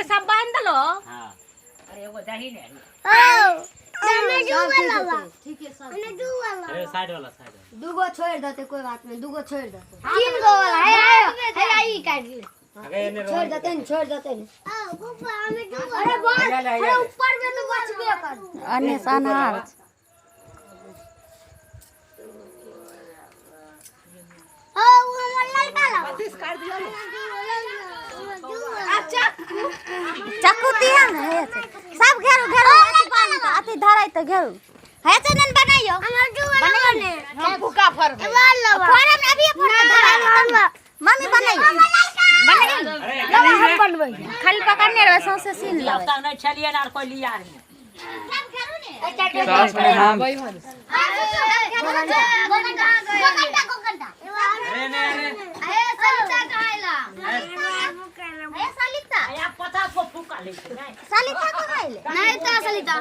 में सब बांध लो। हां अरे वो दही ने તમે ડૂવાલા ठीक है सब मैंने डूवाला अरे साइड वाला दुगो छोड़ देते कोई बात नहीं दुगो छोड़ देते तीन गो वाला है आई काट ले छोड़ देते हैं ऊपर हमें डूवा अरे बस अरे ऊपर में तो बच गया कर अन्य सनहार ओ वो लड़का ला बत्तीस काट दिया अच्छा चाकू दिया ना हे सब घेरो घेरो अति धराई तो घेरो है चनन बनाइयो बनाइयो हम भूखा फर फोरम अभी फोड़ मम्मी बनाइयो बनाइयो हम बनबै खाली पकड़ने रहे सौसे सीन ला तब तक नहीं चलिए ना कोई लिया नहीं सास में हम अरे नहीं पता को फूका ले सलिता को खाइले नहीं तो सलिता